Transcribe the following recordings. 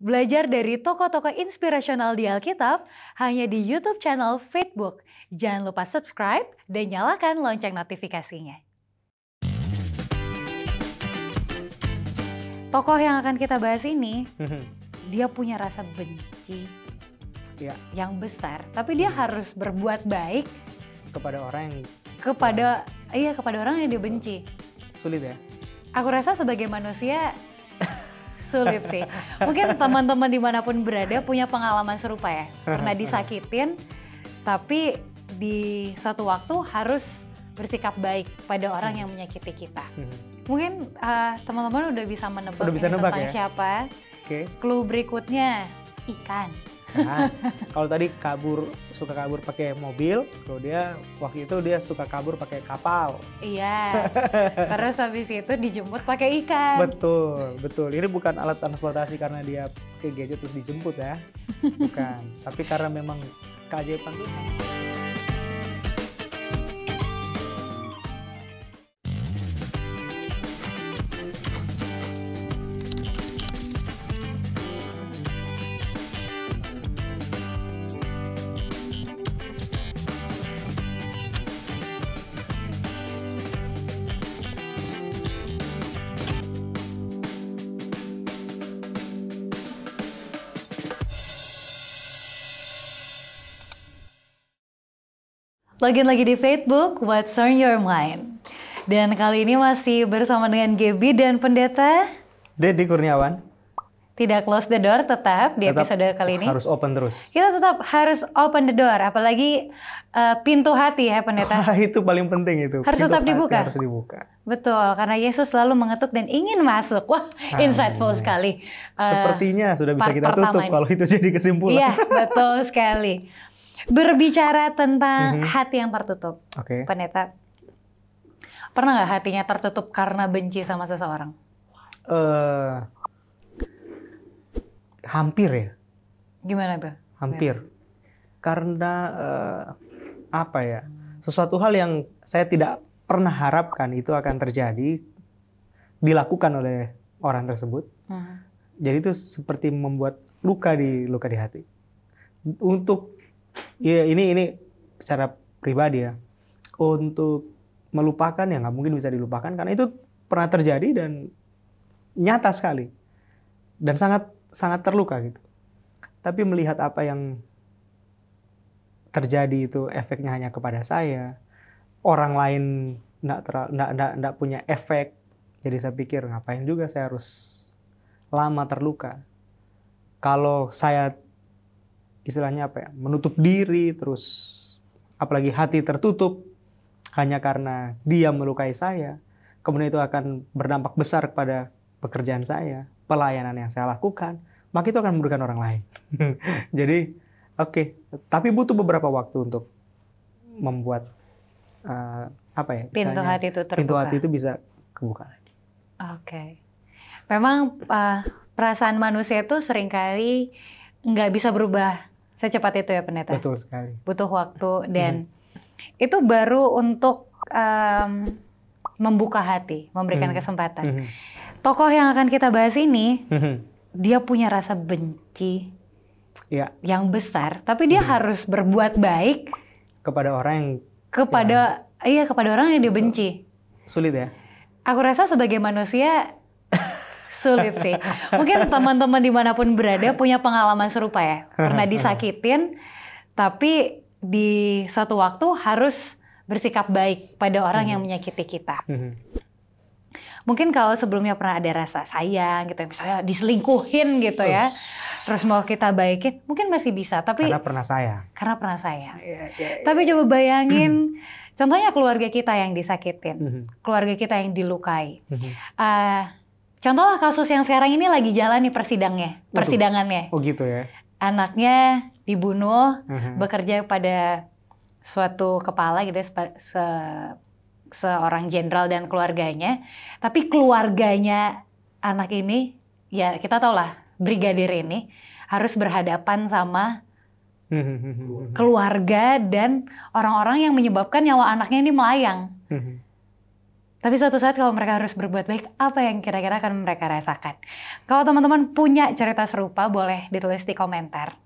Belajar dari tokoh-tokoh inspirasional di Alkitab hanya di YouTube channel Faithbook. Jangan lupa subscribe dan nyalakan lonceng notifikasinya. Tokoh yang akan kita bahas ini, dia punya rasa benci yang besar, tapi dia harus berbuat baik kepada orang yang kepada orang yang dia benci. sulit ya. Aku rasa sebagai manusia sulit sih. Mungkin teman-teman dimanapun berada punya pengalaman serupa ya. Pernah disakitin, tapi di suatu waktu harus bersikap baik pada orang yang menyakiti kita. Mungkin teman-teman udah bisa menebak tentang ya? Siapa. Oke. Clue berikutnya, ikan. Nah, kalau tadi suka kabur pakai mobil, kalau dia waktu itu dia suka kabur pakai kapal. Iya. Terus habis itu dijemput pakai ikan. Betul. Ini bukan alat transportasi karena dia pakai gadget terus dijemput ya. Bukan. Tapi karena memang keajaiban Tuhan. Login lagi di Facebook, What's on Your Mind. Dan kali ini masih bersama dengan Gaby dan Pendeta Dedi Kurniawan. Tidak close the door, tetap di episode kali ini. Harus open terus. Kita tetap harus open the door, apalagi pintu hati ya Pendeta. Itu paling penting itu. Harus tetap dibuka. Harus dibuka. Betul, karena Yesus selalu mengetuk dan ingin masuk. Wah, insightful sekali. Sepertinya sudah bisa kita tutup kalau itu jadi kesimpulan. Iya, betul sekali. Berbicara tentang hati yang tertutup, Pendeta, pernah nggak hatinya tertutup karena benci sama seseorang? Hampir ya. Gimana tuh? Hampir. Karena sesuatu hal yang saya tidak pernah harapkan itu akan terjadi, dilakukan oleh orang tersebut. Jadi itu seperti membuat luka di hati. Ini secara pribadi ya, untuk melupakan ya nggak mungkin bisa dilupakan karena itu pernah terjadi dan nyata sekali dan sangat terluka gitu. Tapi melihat apa yang terjadi itu efeknya hanya kepada saya, orang lain nggak punya efek, jadi saya pikir ngapain juga saya harus lama terluka. Kalau saya istilahnya menutup diri terus, apalagi hati tertutup hanya karena dia melukai saya, kemudian itu akan berdampak besar kepada pekerjaan saya, pelayanan yang saya lakukan, maka itu akan merugikan orang lain. Jadi tapi butuh beberapa waktu untuk membuat pintu hati itu terbuka. Pintu hati itu bisa kebuka lagi. Memang perasaan manusia itu seringkali nggak bisa berubah secepat itu ya Pendeta. Betul sekali. Butuh waktu dan itu baru untuk membuka hati, memberikan kesempatan. Tokoh yang akan kita bahas ini, dia punya rasa benci yang besar, tapi dia harus berbuat baik kepada orang yang dia benci. Sulit ya? Aku rasa sebagai manusia sulit sih. Mungkin teman-teman dimanapun berada punya pengalaman serupa ya. Pernah disakitin, tapi di suatu waktu harus bersikap baik pada orang yang menyakiti kita. Mungkin kalau sebelumnya pernah ada rasa sayang gitu ya, misalnya diselingkuhin gitu ya, terus mau kita baikin, mungkin masih bisa. Tapi karena pernah sayang. Tapi coba bayangin, contohnya keluarga kita yang disakitin, keluarga kita yang dilukai. Contohlah kasus yang sekarang ini lagi jalan nih persidangannya. Oh gitu ya. Anaknya dibunuh, bekerja pada suatu kepala gitu, seorang jenderal dan keluarganya. Tapi keluarganya anak ini, ya kita tahu lah, brigadir ini harus berhadapan sama keluarga dan orang-orang yang menyebabkan nyawa anaknya ini melayang. Tapi suatu saat kalau mereka harus berbuat baik, apa yang kira-kira akan mereka rasakan? Kalau teman-teman punya cerita serupa, boleh ditulis di komentar.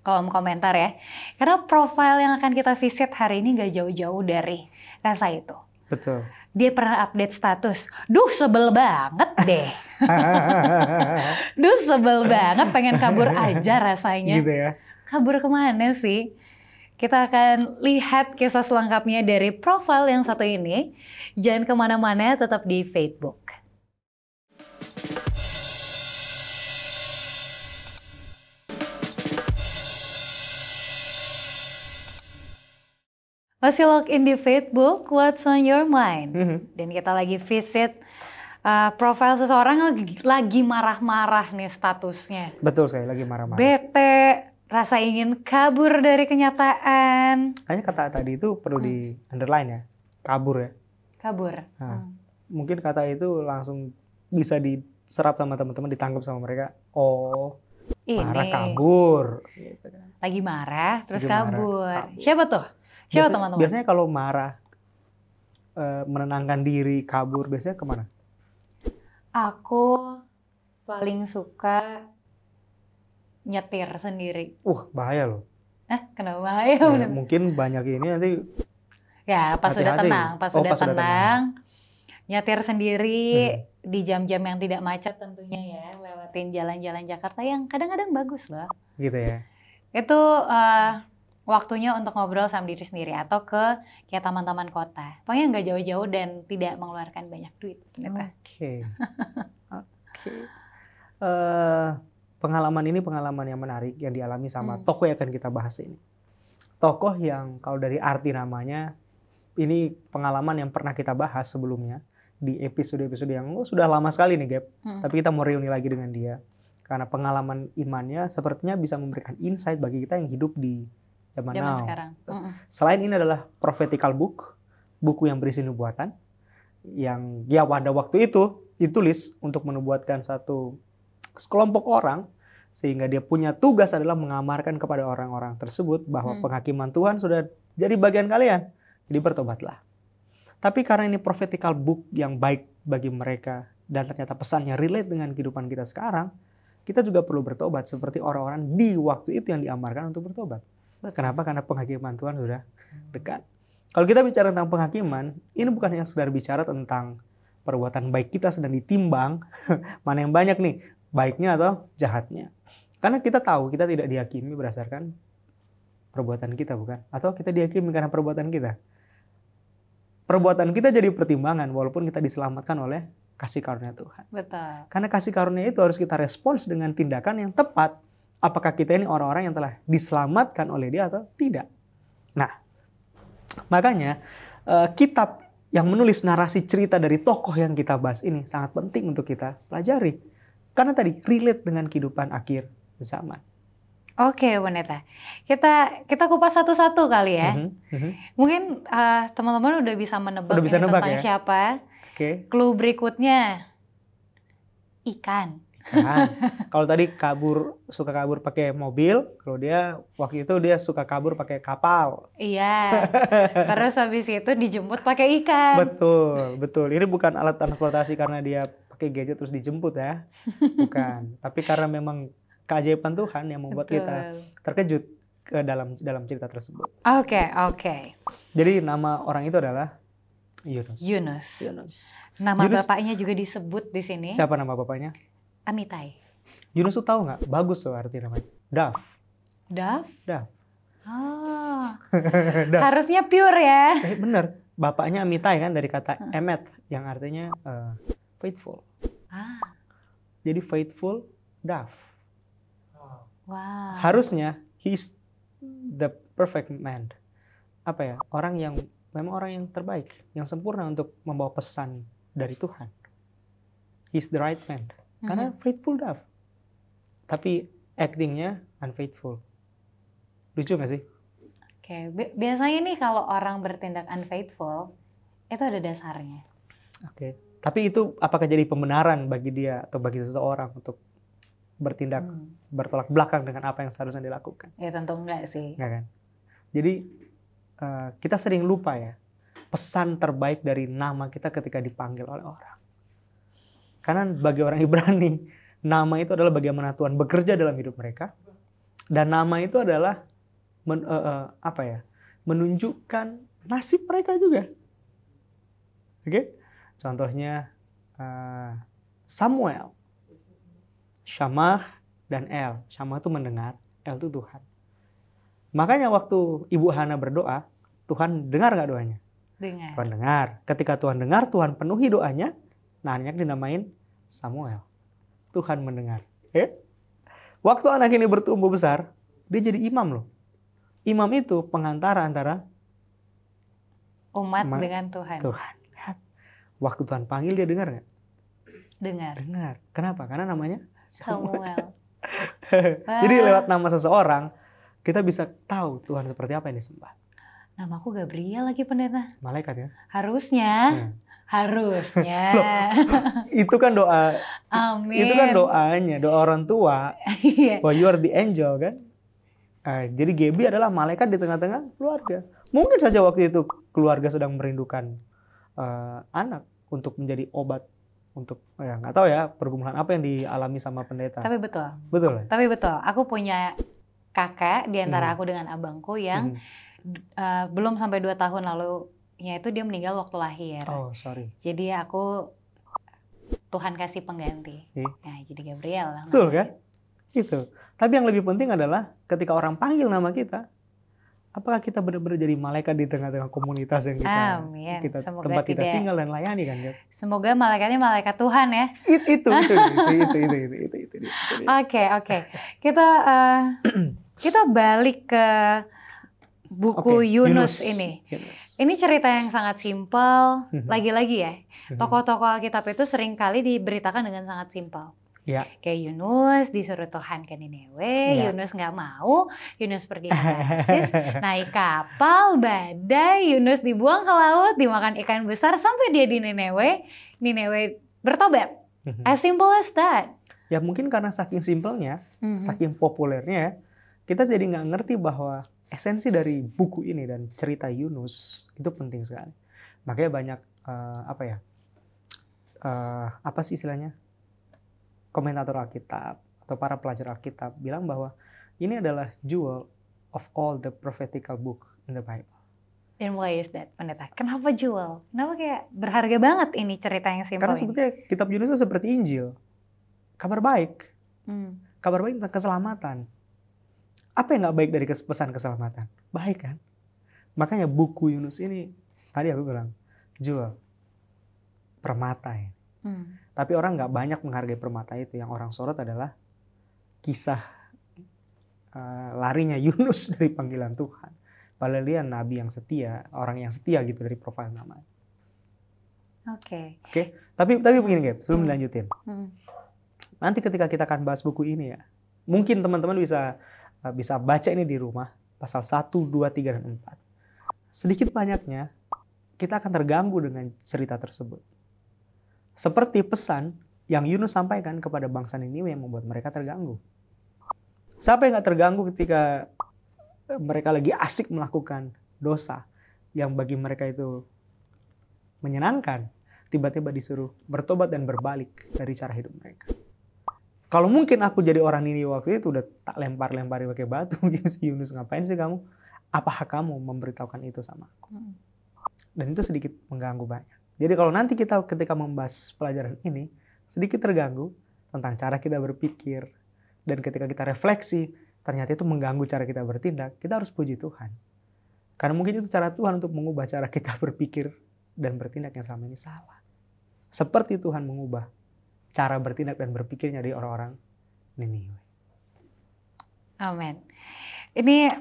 Kolom komentar ya. Karena profil yang akan kita visit hari ini gak jauh-jauh dari rasa itu. Betul. Dia pernah update status. Duh, sebel banget deh. Duh, sebel banget, pengen kabur aja rasanya. Gitu ya. Kabur kemana sih? Kita akan lihat kisah selengkapnya dari profil yang satu ini. Jangan kemana-mana, tetap di Facebook. Masih log in di Facebook, What's on your mind? Dan kita lagi visit profil seseorang lagi marah-marah nih statusnya. Betul sekali, lagi marah-marah. Bete, rasa ingin kabur dari kenyataan. Kayaknya kata tadi itu perlu di underline ya, kabur ya. Kabur. Nah, mungkin kata itu langsung bisa diserap sama teman-teman, ditangkap sama mereka. Oh, marah kabur. Gitu kan. Lagi marah terus Lagi kabur. kabur. Siapa tuh? Siapa teman-teman? Biasanya kalau marah, menenangkan diri, kabur, biasanya kemana? Aku paling suka nyetir sendiri. Bahaya loh. Kenapa bahaya? Ya, mungkin banyak ini nanti. Ya, pas sudah hati-hati. tenang, nyetir sendiri di jam-jam yang tidak macet tentunya ya, lewatin jalan-jalan Jakarta yang kadang-kadang bagus loh. Gitu ya. Itu waktunya untuk ngobrol sama diri sendiri atau ke kayak taman-taman kota. Pokoknya nggak jauh-jauh dan tidak mengeluarkan banyak duit. Oke. Pengalaman ini pengalaman yang menarik yang dialami sama tokoh yang akan kita bahas ini. Tokoh yang kalau dari arti namanya, ini pengalaman yang pernah kita bahas sebelumnya di episode-episode yang sudah lama sekali nih, Gap. Tapi kita mau reuni lagi dengan dia. Karena pengalaman imannya sepertinya bisa memberikan insight bagi kita yang hidup di zaman now. Sekarang. Selain ini adalah prophetical book, buku yang berisi nubuatan, yang ya pada waktu itu ditulis untuk menubuatkan satu sekelompok orang, sehingga dia punya tugas adalah mengamarkan kepada orang-orang tersebut bahwa penghakiman Tuhan sudah jadi bagian kalian, jadi bertobatlah. Tapi karena ini prophetical book yang baik bagi mereka, dan ternyata pesannya relate dengan kehidupan kita sekarang, kita juga perlu bertobat seperti orang-orang di waktu itu yang diamarkan untuk bertobat. Betul. Kenapa? Karena penghakiman Tuhan sudah dekat. Kalau kita bicara tentang penghakiman, ini bukan hanya sekedar bicara tentang perbuatan baik kita sedang ditimbang, mana yang banyak nih, baiknya atau jahatnya. Karena kita tahu kita tidak dihakimi berdasarkan perbuatan kita, bukan? Atau kita dihakimi karena perbuatan kita. Perbuatan kita jadi pertimbangan walaupun kita diselamatkan oleh kasih karunia Tuhan. Betul. Karena kasih karunia itu harus kita respons dengan tindakan yang tepat. Apakah kita ini orang-orang yang telah diselamatkan oleh Dia atau tidak? Nah, makanya kitab yang menulis narasi cerita dari tokoh yang kita bahas ini sangat penting untuk kita pelajari. Karena tadi relate dengan kehidupan akhir zaman. Oke, Pendeta. Kita kupas satu-satu kali ya. Mungkin teman-teman udah bisa menebak tentang ya? Siapa. Clue berikutnya, ikan. Kalau tadi suka kabur pakai mobil, kalau dia waktu itu dia suka kabur pakai kapal. Iya. Terus habis itu dijemput pakai ikan. Betul. Ini bukan alat transportasi karena dia pakai gadget terus dijemput ya. Bukan. Tapi karena memang keajaiban Tuhan yang membuat kita terkejut ke dalam cerita tersebut. Oke. Jadi nama orang itu adalah Yunus. Nama bapaknya juga disebut di sini. Siapa nama bapaknya? Amitai. Yunus tuh tahu nggak? Bagus tuh arti namanya. Dove. Harusnya pure ya. Bener. Bapaknya Amitai kan dari kata emet yang artinya faithful. Jadi faithful dove. Wow. Harusnya he's the perfect man. Memang orang yang terbaik, yang sempurna untuk membawa pesan dari Tuhan. He's the right man. Karena faithful dove. Tapi actingnya unfaithful. Lucu gak sih? Oke. Biasanya nih kalau orang bertindak unfaithful, itu ada dasarnya. Oke. Tapi itu apakah jadi pembenaran bagi dia atau bagi seseorang untuk bertindak bertolak belakang dengan apa yang seharusnya dilakukan? Ya tentu enggak sih. Enggak kan? Jadi kita sering lupa ya. pesan terbaik dari nama kita ketika dipanggil oleh orang. Karena bagi orang Ibrani, nama itu adalah bagaimana Tuhan bekerja dalam hidup mereka. Dan nama itu adalah menunjukkan nasib mereka juga. Oke? Contohnya Samuel, Syamah dan El. Syamah itu mendengar, El itu Tuhan. Makanya waktu Ibu Hana berdoa, Tuhan dengar gak doanya? Dengar. Tuhan dengar. Ketika Tuhan dengar, Tuhan penuhi doanya. Nah, anaknya dinamain Samuel. Tuhan mendengar. Waktu anak ini bertumbuh besar, dia jadi imam loh. Imam itu pengantara antara umat dengan Tuhan. Lihat. Waktu Tuhan panggil, dia dengar gak? Dengar. Kenapa? Karena namanya Samuel. Jadi lewat nama seseorang, kita bisa tahu Tuhan seperti apa yang disembah. Namaku Gabriel lagi pendeta. Malaikat ya? Harusnya. Itu kan doa. Amin. Itu kan doanya, doa orang tua. Bahwa you are the angel kan? Jadi Gaby adalah malaikat di tengah-tengah keluarga. Mungkin saja waktu itu keluarga sedang merindukan anak untuk menjadi obat untuk nggak tahu ya pergumulan apa yang dialami sama pendeta. Tapi betul. Tapi betul. Aku punya kakak di antara aku dengan abangku yang belum sampai 2 tahun lalunya itu dia meninggal waktu lahir. Oh, sorry. Jadi aku Tuhan kasih pengganti. Nah, jadi Gabriel lah. Betul kan? Itu. Tapi yang lebih penting adalah ketika orang panggil nama kita, apakah kita benar-benar jadi malaikat di tengah-tengah komunitas yang kita tempat kita tinggal dan layani kan? Semoga malaikatnya malaikat Tuhan ya. Itu. Oke. Kita balik ke buku Yunus ini. Ini cerita yang sangat simpel. Lagi-lagi ya, tokoh-tokoh Alkitab itu seringkali diberitakan dengan sangat simpel. Ya. Kayak Yunus disuruh Tuhan ke Niniwe, Yunus nggak mau, Yunus pergi ke Tarsis, naik kapal, badai, Yunus dibuang ke laut, dimakan ikan besar sampai dia di Niniwe bertobat. As simple as that. Ya mungkin karena saking simpelnya, saking populernya, kita jadi nggak ngerti bahwa esensi dari buku ini dan cerita Yunus itu penting sekali. Makanya banyak apa sih istilahnya? Komentator Alkitab atau para pelajar Alkitab bilang bahwa ini adalah jewel of all the prophetical book in the Bible. And why is that, pendeta? Kenapa jewel? Kenapa kayak berharga banget ini cerita yang simpel? Karena sebetulnya kitab Yunus itu seperti Injil. Kabar baik. Kabar baik tentang keselamatan. Apa yang gak baik dari pesan keselamatan? Baik kan? Makanya buku Yunus ini, tadi aku bilang, jewel. Permata ya. Tapi orang nggak banyak menghargai permata itu. Yang orang sorot adalah kisah larinya Yunus dari panggilan Tuhan. Padahal dia nabi yang setia, orang yang setia gitu dari profil namanya. Oke. Tapi begini Gap, sebelum dilanjutin. Nanti ketika kita akan bahas buku ini ya, mungkin teman-teman bisa baca ini di rumah, pasal 1, 2, 3, dan 4. Sedikit banyaknya kita akan terganggu dengan cerita tersebut. Seperti pesan yang Yunus sampaikan kepada bangsa Niniwe yang membuat mereka terganggu. Siapa yang gak terganggu ketika mereka lagi asik melakukan dosa yang bagi mereka itu menyenangkan, tiba-tiba disuruh bertobat dan berbalik dari cara hidup mereka. Kalau mungkin aku jadi orang Niniwe waktu itu udah tak lempar-lempari pakai batu, mungkin si Yunus, ngapain sih kamu? Apa hak kamu memberitahukan itu sama aku? Dan itu sedikit mengganggu banyak. Jadi kalau nanti kita ketika membahas pelajaran ini, sedikit terganggu tentang cara kita berpikir. Dan ketika kita refleksi, ternyata itu mengganggu cara kita bertindak, kita harus puji Tuhan. Karena mungkin itu cara Tuhan untuk mengubah cara kita berpikir dan bertindak yang selama ini salah. Seperti Tuhan mengubah cara bertindak dan berpikirnya dari orang-orang Niniwe. Amin. Ini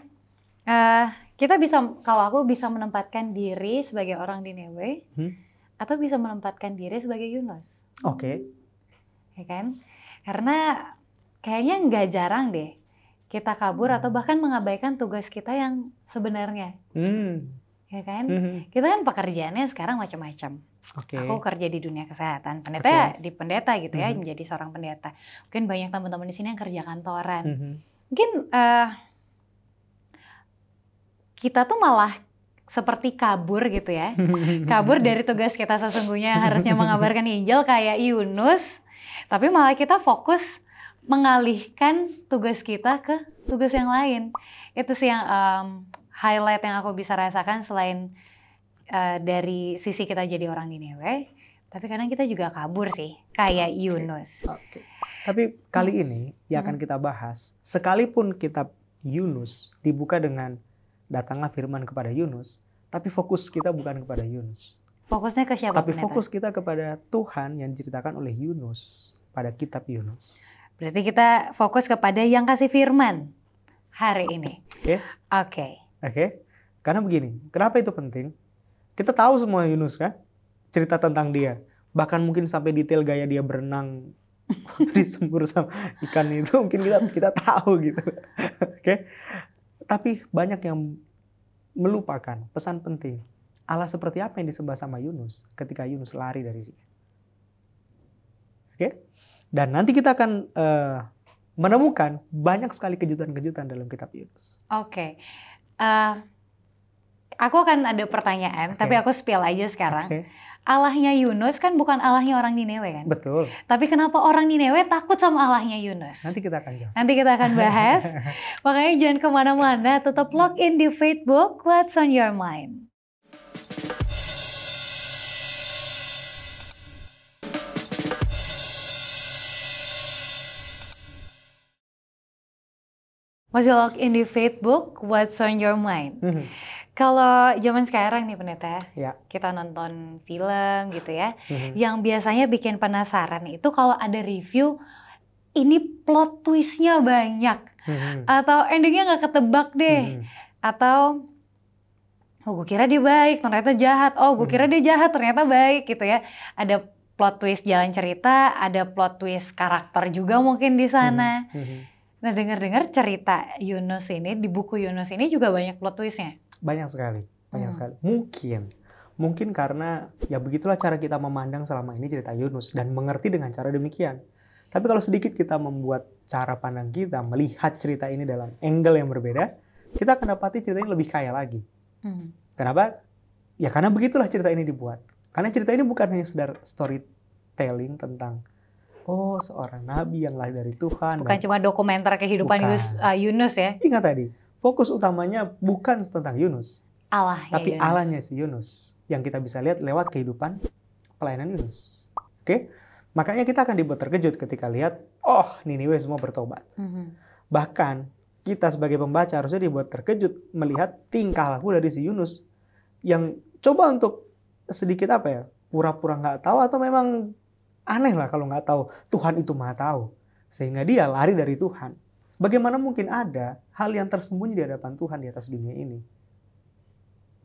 kita bisa, kalau aku bisa menempatkan diri sebagai orang Niniwe, atau bisa menempatkan diri sebagai Yunus. Oke. Ya kan? Karena kayaknya nggak jarang deh kita kabur atau bahkan mengabaikan tugas kita yang sebenarnya. Ya kan? Kita kan pekerjaannya sekarang macam-macam. Aku kerja di dunia kesehatan, pendeta di pendeta gitu ya, menjadi seorang pendeta. Mungkin banyak teman-teman di sini yang kerja kantoran. Mungkin kita tuh malah seperti kabur gitu ya. Kabur dari tugas kita sesungguhnya harusnya mengabarkan Injil kayak Yunus. Tapi malah kita fokus mengalihkan tugas kita ke tugas yang lain. Itu sih yang highlight yang aku bisa rasakan selain dari sisi kita jadi orang Niniwe. Tapi kadang kita juga kabur sih, kayak Yunus. Oke. Tapi kali ini yang akan kita bahas, sekalipun kitab Yunus dibuka dengan datanglah firman kepada Yunus, tapi fokus kita bukan kepada Yunus. Fokusnya ke siapa? Tapi fokus kita kepada Tuhan yang diceritakan oleh Yunus pada kitab Yunus. Berarti kita fokus kepada yang kasih firman hari ini. Oke. Karena begini, kenapa itu penting? Kita tahu semua Yunus kan? Cerita tentang dia. Bahkan mungkin sampai detail gaya dia berenang waktu disembur sama ikan itu mungkin kita tahu gitu. Oke. Tapi banyak yang melupakan pesan penting. Allah seperti apa yang disembah sama Yunus ketika Yunus lari dari dia. Oke. Dan nanti kita akan menemukan banyak sekali kejutan-kejutan dalam kitab Yunus. Oke. Aku akan ada pertanyaan, tapi aku spill aja sekarang. Allahnya Yunus kan bukan Allahnya orang Niniwe kan? Betul. Tapi kenapa orang Niniwe takut sama Allahnya Yunus? Nanti kita akan jawab. Nanti kita akan bahas. Makanya jangan kemana-mana, tetap log in di Faithbook, What's on Your Mind. Masih log in di Faithbook, What's on Your Mind. Kalau zaman sekarang nih pendeta, kita nonton film gitu ya, yang biasanya bikin penasaran itu kalau ada review, ini plot twistnya banyak, atau endingnya nggak ketebak deh, atau gue kira dia baik, ternyata jahat, gue kira dia jahat, ternyata baik gitu ya. Ada plot twist jalan cerita, ada plot twist karakter juga mungkin di sana. Nah dengar-dengar cerita Yunus ini, di buku Yunus ini juga banyak plot twistnya. Banyak sekali. Mungkin karena ya begitulah cara kita memandang selama ini cerita Yunus dan mengerti dengan cara demikian. Tapi kalau sedikit kita membuat cara pandang kita melihat cerita ini dalam angle yang berbeda, kita akan dapati cerita ini lebih kaya lagi. Kenapa? Ya karena begitulah cerita ini dibuat. Karena cerita ini bukan hanya sekedar storytelling tentang seorang nabi yang lahir dari Tuhan. Bukan cuma dokumenter kehidupan Yunus ya. Ingat tadi, fokus utamanya bukan tentang Yunus. Tapi Yunus. Allahnya si Yunus. Yang kita bisa lihat lewat kehidupan pelayanan Yunus. Oke? Makanya kita akan dibuat terkejut ketika lihat, Niniwe semua bertobat. Bahkan, kita sebagai pembaca harusnya dibuat terkejut melihat tingkah laku dari si Yunus. Yang coba untuk sedikit pura-pura nggak tahu atau memang aneh lah kalau nggak tahu Tuhan itu maha tahu. Sehingga dia lari dari Tuhan. Bagaimana mungkin ada hal yang tersembunyi di hadapan Tuhan di atas dunia ini?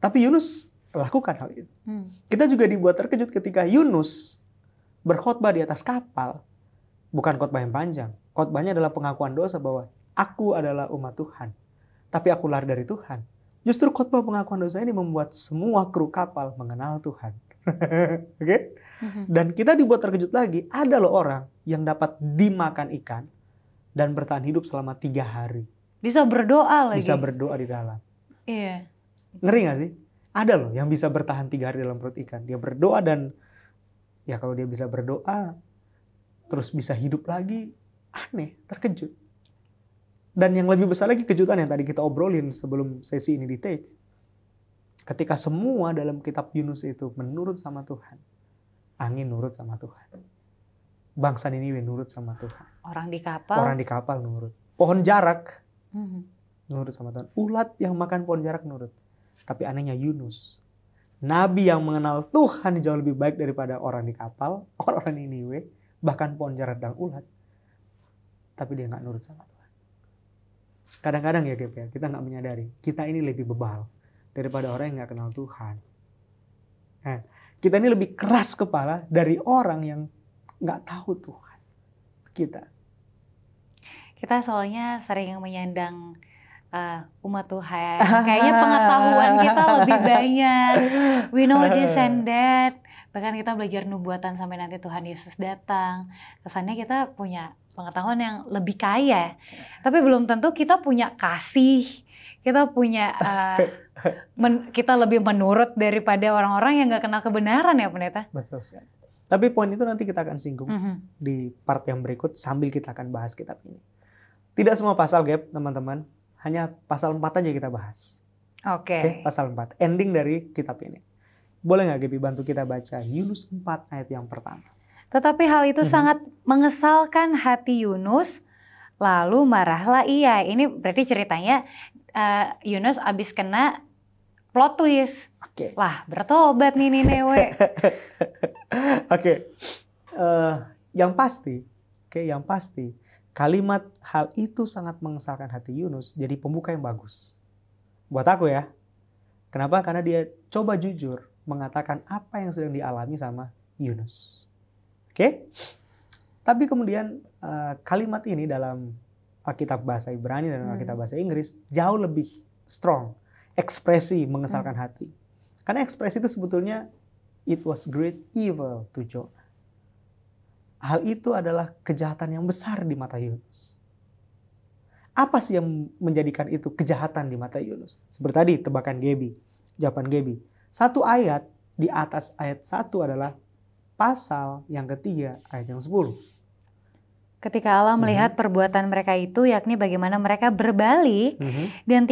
Tapi Yunus lakukan hal itu. Kita juga dibuat terkejut ketika Yunus berkhotbah di atas kapal. Bukan khotbah yang panjang. Khotbahnya adalah pengakuan dosa bahwa aku adalah umat Tuhan. Tapi aku lari dari Tuhan. Justru khotbah pengakuan dosa ini membuat semua kru kapal mengenal Tuhan. Oke? Dan kita dibuat terkejut lagi, ada loh orang yang dapat dimakan ikan dan bertahan hidup selama 3 hari. Bisa berdoa lagi. Bisa berdoa di dalam. Iya. Ngeri gak sih? Ada loh yang bisa bertahan 3 hari dalam perut ikan. Dia berdoa dan ya kalau dia bisa berdoa terus bisa hidup lagi, aneh, terkejut. Dan yang lebih besar lagi kejutan yang tadi kita obrolin sebelum sesi ini di take. Ketika semua dalam kitab Yunus itu menurut sama Tuhan. Angin nurut sama Tuhan. Bangsa Niniwe nurut sama Tuhan. Orang di kapal nurut. Pohon jarak nurut sama Tuhan. Ulat yang makan pohon jarak nurut. Tapi anehnya Yunus. Nabi yang mengenal Tuhan jauh lebih baik daripada orang di kapal. Orang Niniwe. Bahkan pohon jarak dan ulat. Tapi dia nggak nurut sama Tuhan. Kadang-kadang ya kita nggak menyadari. Kita ini lebih bebal daripada orang yang nggak kenal Tuhan. Nah, kita ini lebih keras kepala dari orang yang nggak tahu Tuhan. Kita soalnya sering menyandang umat Tuhan. Kayaknya pengetahuan kita lebih banyak. We know this and that. Bahkan kita belajar nubuatan sampai nanti Tuhan Yesus datang. Kesannya kita punya pengetahuan yang lebih kaya. Tapi belum tentu kita punya kasih, kita punya kita lebih menurut daripada orang-orang yang nggak kenal kebenaran ya pendeta. Betul sekali. Tapi poin itu nanti kita akan singgung di part yang berikut sambil kita akan bahas kitab ini. Tidak semua pasal Gap, teman-teman. Hanya pasal 4 aja kita bahas. Oke, pasal 4. Ending dari kitab ini. Boleh nggak Gaby bantu kita baca Yunus 4 ayat yang pertama? Tetapi hal itu sangat mengesalkan hati Yunus, lalu marahlah ia. Ini berarti ceritanya Yunus abis kena plot twist. Lah bertobat nih Ninewe. Yang pasti kalimat hal itu sangat mengesalkan hati Yunus jadi pembuka yang bagus. Buat aku ya. Kenapa? Karena dia coba jujur mengatakan apa yang sedang dialami sama Yunus. Tapi kemudian kalimat ini dalam Alkitab bahasa Ibrani dan Alkitab bahasa Inggris jauh lebih strong. Ekspresi mengesalkan hati. Karena ekspresi itu sebetulnya it was great evil to Jonah. Hal itu adalah kejahatan yang besar di mata Yunus. Apa sih yang menjadikan itu kejahatan di mata Yunus? Seperti tadi tebakan Gaby, jawaban Gaby. Satu ayat di atas ayat 1 adalah pasal yang ketiga ayat yang 10. Ketika Allah melihat perbuatan mereka itu, yakni bagaimana mereka berbalik dan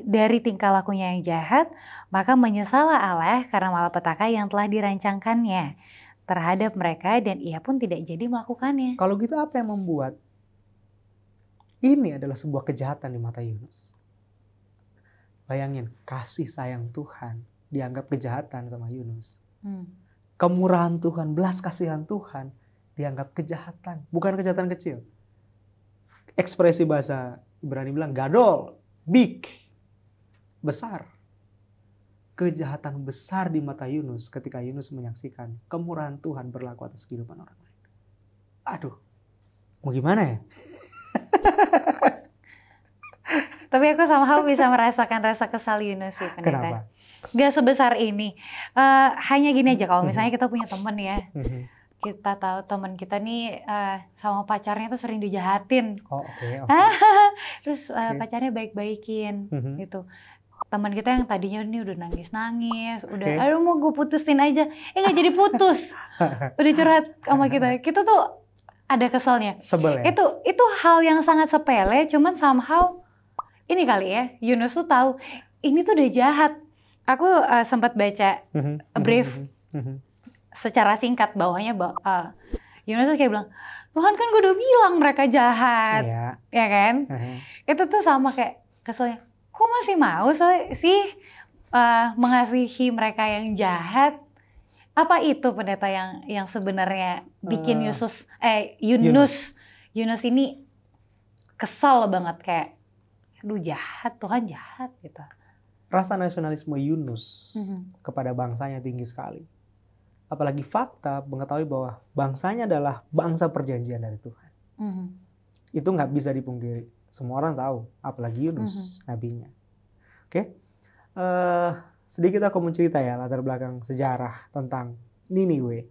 dari tingkah lakunya yang jahat, maka menyesallah Allah karena malapetaka yang telah dirancangkannya terhadap mereka dan ia pun tidak jadi melakukannya. Kalau gitu apa yang membuat ini adalah sebuah kejahatan di mata Yunus? Bayangin, kasih sayang Tuhan dianggap kejahatan sama Yunus. Kemurahan Tuhan, belas kasihan Tuhan dianggap kejahatan. Bukan kejahatan kecil. Ekspresi bahasa Ibrani bilang gadol, big, besar. Kejahatan besar di mata Yunus ketika Yunus menyaksikan kemurahan Tuhan berlaku atas kehidupan orang lain. Aduh, mau gimana ya? Tapi aku somehow bisa merasakan rasa kesal Yunus sih, pendeta. Kenapa? Gak sebesar ini. Hanya gini aja, kalau misalnya kita punya teman ya, kita tahu teman kita nih sama pacarnya tuh sering dijahatin. Terus pacarnya baik-baikin gitu. Teman kita yang tadinya nih udah nangis-nangis, udah aduh mau gue putusin aja, nggak jadi putus. Udah curhat sama kita. Kita tuh ada keselnya. Sebel ya? Itu hal yang sangat sepele, cuman somehow ini kali ya, Yunus tuh tahu ini tuh udah jahat. Aku sempat baca brief secara singkat bawahnya Yunus tuh kayak bilang, Tuhan kan gue udah bilang mereka jahat, ya kan? Itu tuh sama kayak keselnya. Kok masih mau sih mengasihi mereka yang jahat? Apa itu pendeta yang sebenarnya bikin Yunus ini kesal banget kayak, aduh jahat, Tuhan jahat gitu. Rasa nasionalisme Yunus kepada bangsanya tinggi sekali. Apalagi fakta mengetahui bahwa bangsanya adalah bangsa perjanjian dari Tuhan. Itu nggak bisa dipungkiri. Semua orang tahu, apalagi Yunus, nabinya. Sedikit aku mau cerita ya latar belakang sejarah tentang Niniwe.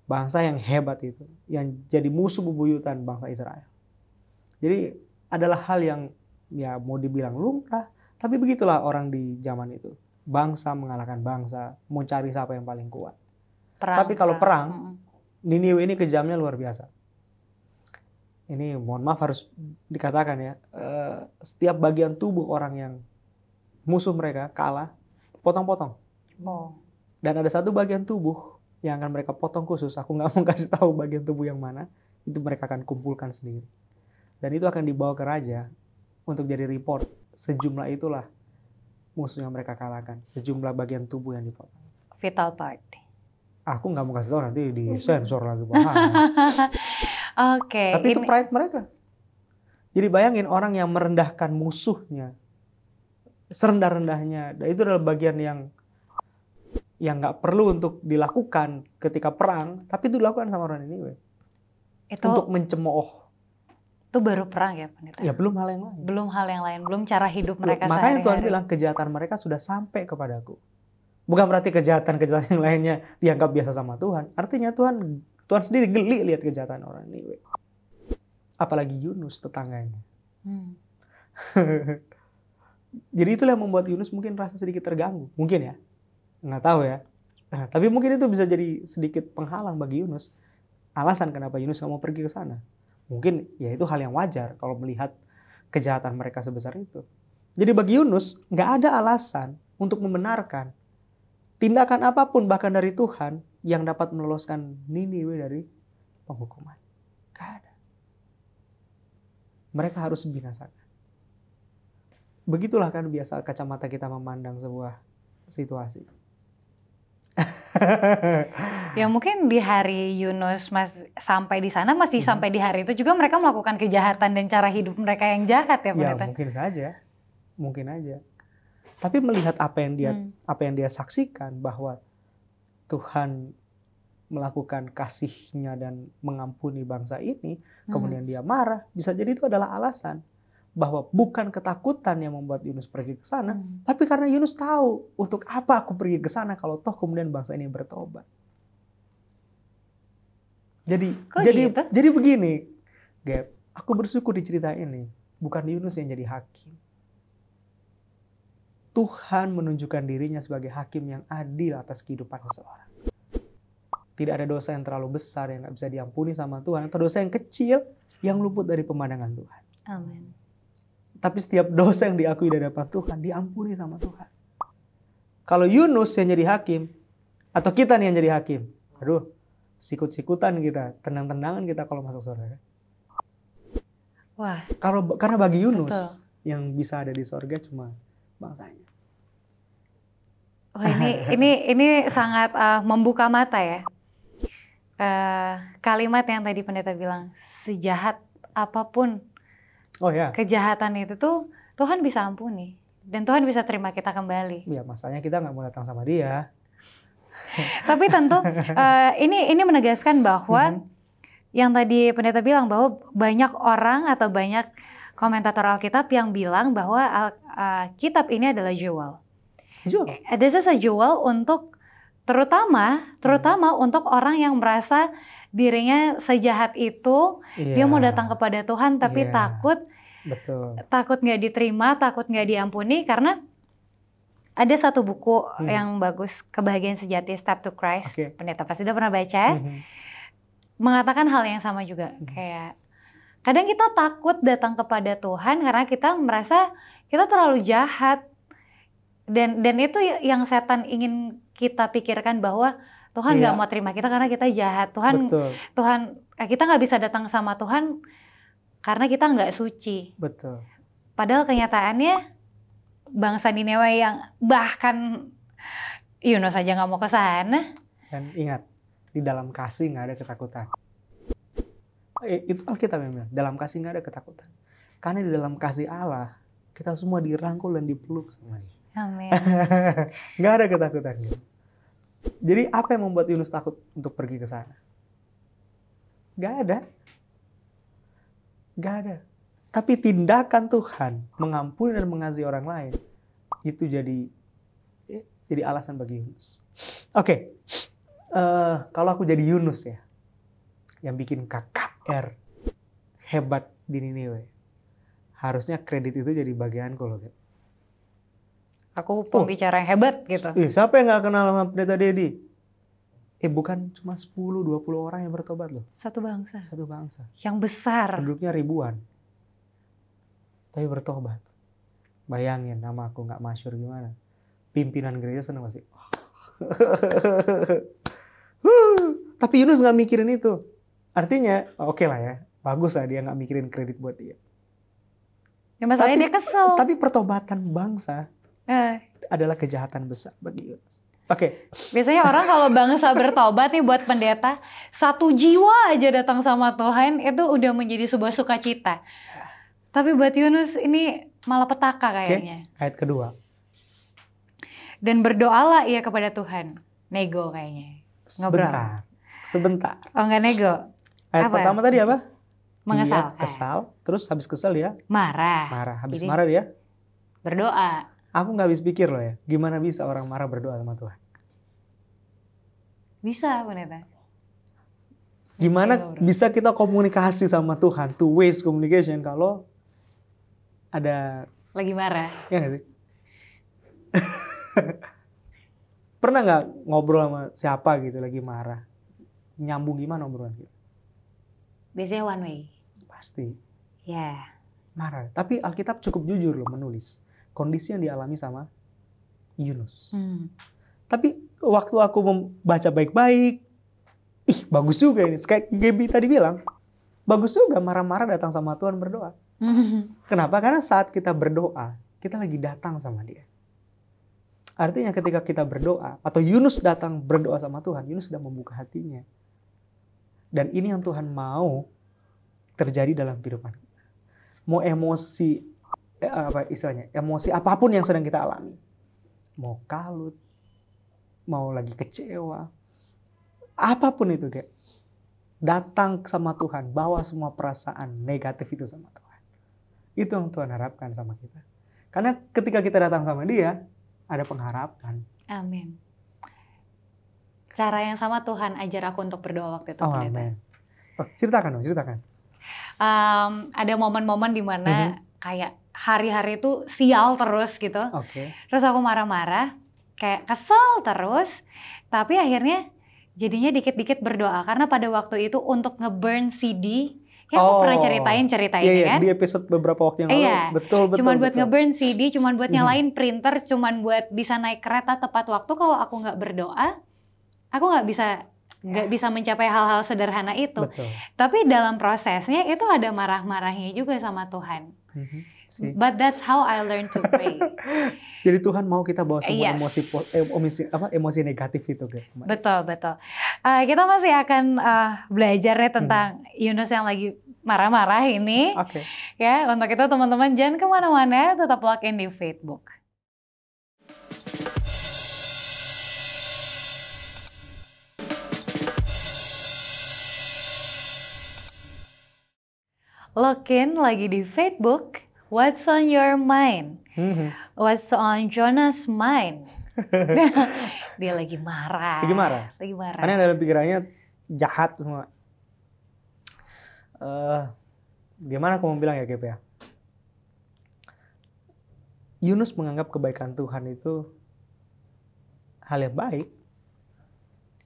Bangsa yang hebat itu, yang jadi musuh bebuyutan bangsa Israel. Jadi adalah hal yang ya mau dibilang lumrah, tapi begitulah orang di zaman itu. Bangsa mengalahkan bangsa, mau cari siapa yang paling kuat. Tapi kalau perang, Niniwe ini kejamnya luar biasa. Ini mohon maaf harus dikatakan ya, setiap bagian tubuh orang yang musuh mereka kalah, potong-potong. Dan ada satu bagian tubuh yang akan mereka potong khusus. Aku nggak mau kasih tahu bagian tubuh yang mana, itu mereka akan kumpulkan sendiri. Dan itu akan dibawa ke raja untuk jadi report. Sejumlah itulah musuh yang mereka kalahkan. Sejumlah bagian tubuh yang dipotong. Vital part. Aku nggak mau kasih tahu, nanti di sensor lagi bahaya. Tapi itu pride mereka. Jadi bayangin orang yang merendahkan musuhnya, serendah-rendahnya. Dan itu adalah bagian yang nggak perlu untuk dilakukan ketika perang, tapi itu dilakukan sama orang ini. Untuk mencemooh. Itu baru perang ya pendeta? Ya belum hal yang lain. Belum cara hidup mereka sehari-hari. Makanya Tuhan bilang kejahatan mereka sudah sampai kepadaku. Bukan berarti kejahatan yang lainnya dianggap biasa sama Tuhan. Artinya Tuhan sendiri geli lihat kejahatan orang ini. apalagi Yunus tetangganya. Hmm. Jadi itulah yang membuat Yunus mungkin rasa sedikit terganggu. Mungkin ya. Nggak tahu ya. Tapi mungkin itu bisa jadi sedikit penghalang bagi Yunus. Alasan kenapa Yunus nggak mau pergi ke sana. Mungkin ya itu hal yang wajar kalau melihat kejahatan mereka sebesar itu. Jadi bagi Yunus nggak ada alasan untuk membenarkan tindakan apapun bahkan dari Tuhan yang dapat meloloskan Niniwe dari penghukuman. Nggak ada. Mereka harus dibinasakan. Begitulah kan biasa kacamata kita memandang sebuah situasi. Ya mungkin di hari Yunus sampai di sana masih sampai di hari itu juga mereka melakukan kejahatan dan cara hidup mereka yang jahat ya Ya Pendeta? mungkin saja, mungkin aja. Tapi melihat apa yang dia saksikan bahwa Tuhan melakukan kasih-Nya dan mengampuni bangsa ini, kemudian dia marah, bisa jadi itu adalah alasan bahwa bukan ketakutan yang membuat Yunus pergi ke sana, tapi karena Yunus tahu untuk apa aku pergi ke sana kalau toh kemudian bangsa ini bertobat. Jadi begini, Gap, aku bersyukur di cerita ini bukan Yunus yang jadi hakim. Tuhan menunjukkan dirinya sebagai hakim yang adil atas kehidupan seseorang. Tidak ada dosa yang terlalu besar yang nggak bisa diampuni sama Tuhan, atau dosa yang kecil yang luput dari pemandangan Tuhan. Amin. Tapi setiap dosa yang diakui di hadapan Tuhan diampuni sama Tuhan. Kalau Yunus yang jadi hakim, atau kita nih yang jadi hakim, aduh, sikut-sikutan kita, tendang-tendangan kita kalau masuk surga. Wah. Karena bagi Yunus, betul, yang bisa ada di surga cuma bangsanya. Wah, ini sangat membuka mata ya. Kalimat yang tadi pendeta bilang, sejahat apapun kejahatan itu tuh Tuhan bisa ampuni dan Tuhan bisa terima kita kembali. Ya masalahnya kita nggak mau datang sama dia. Tapi tentu ini menegaskan bahwa yang tadi pendeta bilang bahwa banyak orang atau banyak komentator Alkitab yang bilang bahwa kitab ini adalah jewel. This is a jewel untuk terutama untuk orang yang merasa dirinya sejahat itu, dia mau datang kepada Tuhan tapi takut nggak diterima, takut nggak diampuni. Karena ada satu buku yang bagus, Kebahagiaan Sejati, Step to Christ, pendeta pasti udah pernah baca, mengatakan hal yang sama juga. Kayak kadang kita takut datang kepada Tuhan karena kita merasa kita terlalu jahat, dan itu yang setan ingin kita pikirkan bahwa Tuhan nggak mau terima kita karena kita jahat. Tuhan kita nggak bisa datang sama Tuhan karena kita nggak suci. Betul. Padahal kenyataannya bangsa Niniwe yang bahkan Yunus aja nggak mau ke sana. Dan ingat, di dalam kasih nggak ada ketakutan. Itu Alkitab yang bilang, dalam kasih nggak ada ketakutan. Karena di dalam kasih Allah kita semua dirangkul dan dipeluk sama Dia. Amin. Nggak ada ketakutan gitu. Jadi apa yang membuat Yunus takut untuk pergi ke sana? Gak ada. Tapi tindakan Tuhan mengampuni dan mengasihi orang lain itu jadi alasan bagi Yunus. Oke. Kalau aku jadi Yunus ya, yang bikin KKR hebat di Niniwe, harusnya kredit itu jadi bagianku loh. Aku pembicara yang hebat gitu. Siapa yang gak kenal sama Pendeta Dedi? Bukan cuma 10-20 orang yang bertobat loh. Satu bangsa. Yang besar. Penduduknya ribuan. Tapi bertobat. Bayangin nama aku gak masyhur gimana. Pimpinan gereja senang pasti. Tapi Yunus gak mikirin itu. Artinya oke lah ya. Bagus lah dia gak mikirin kredit buat dia. Ya masalahnya dia kesel. Tapi pertobatan bangsa adalah kejahatan besar bagi Yunus. Oke. Biasanya orang kalau bangsa bertobat nih buat pendeta, satu jiwa aja datang sama Tuhan itu udah menjadi sebuah sukacita. Tapi buat Yunus ini malah petaka kayaknya. Ayat kedua. Dan berdoalah ia kepada Tuhan. Nego kayaknya. Ngobrol. Sebentar. Oh enggak nego. Ayat pertama tadi apa? Mengesal. Dia kesal. Terus habis kesal dia marah. Habis marah dia berdoa. Aku nggak habis pikir loh ya, gimana bisa orang marah berdoa sama Tuhan? Bisa, pendeta. Gimana Iya, bro. bisa kita komunikasi sama Tuhan, two ways communication, kalau ada, Lagi marah. ya nggak sih? Pernah nggak ngobrol sama siapa gitu lagi marah? Nyambung gimana obrolan gitu? Biasanya one way. Pasti Ya. marah. Tapi Alkitab cukup jujur loh menulis kondisi yang dialami sama Yunus. Tapi waktu aku membaca baik-baik, bagus juga ini. Kayak Gaby tadi bilang, bagus juga marah-marah datang sama Tuhan berdoa. Kenapa? Karena saat kita berdoa, kita lagi datang sama Dia. Artinya ketika kita berdoa, atau Yunus datang berdoa sama Tuhan, Yunus sudah membuka hatinya. Dan ini yang Tuhan mau terjadi dalam kehidupan kita. Mau emosi, emosi apapun yang sedang kita alami. Mau kalut, mau lagi kecewa, apapun itu kayak. Datang sama Tuhan, bawa semua perasaan negatif itu sama Tuhan. Itu yang Tuhan harapkan sama kita. Karena ketika kita datang sama Dia, ada pengharapan. Amin. Cara yang sama Tuhan ajar aku untuk berdoa waktu itu. Amin. Ceritakan dong, ceritakan. Ada momen-momen di mana kayak hari-hari itu sial terus gitu. Terus aku marah-marah, kayak kesel terus. Tapi akhirnya jadinya dikit-dikit berdoa. Karena pada waktu itu untuk nge-burn CD, ya aku pernah ceritain iya, kan. Di episode beberapa waktu yang lalu. Iya, betul. Cuman buat nge-burn CD, cuman buat nyalain printer, cuman buat bisa naik kereta tepat waktu. Kalau aku nggak berdoa, aku nggak bisa mencapai hal-hal sederhana itu. Betul. Tapi dalam prosesnya itu ada marah-marahnya juga sama Tuhan. But that's how I learned to pray. Jadi Tuhan mau kita bawa semua emosi negatif itu. Betul. Kita masih akan belajar ya tentang Yunus yang lagi marah-marah ini. Ya, untuk itu teman-teman jangan kemana-mana, tetap log in di Facebook. Log in lagi di Facebook. What's on your mind? What's on Jonas' mind? Dia lagi marah. Lagi marah. Karena dalam pikirannya jahat semua. Gimana aku mau bilang ya, Gep ya? Yunus menganggap kebaikan Tuhan itu hal yang baik.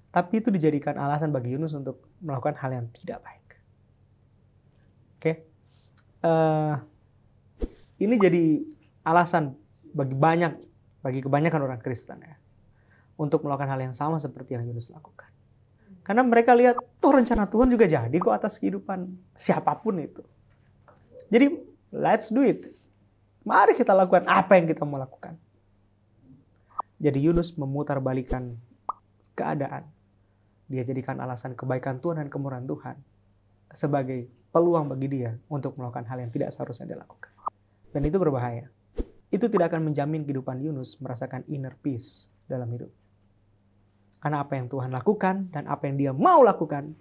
Tapi itu dijadikan alasan bagi Yunus untuk melakukan hal yang tidak baik. Ini jadi alasan bagi kebanyakan orang Kristen ya, untuk melakukan hal yang sama seperti yang Yunus lakukan. Karena mereka lihat, rencana Tuhan juga jadi kok atas kehidupan siapapun itu. Jadi, let's do it. Mari kita lakukan apa yang kita mau lakukan. Jadi Yunus memutarbalikkan keadaan. Dia jadikan alasan kebaikan Tuhan dan kemurahan Tuhan sebagai peluang bagi dia untuk melakukan hal yang tidak seharusnya dia lakukan. Dan itu berbahaya. Itu tidak akan menjamin kehidupan Yunus merasakan inner peace dalam hidup. Karena apa yang Tuhan lakukan dan apa yang dia mau lakukan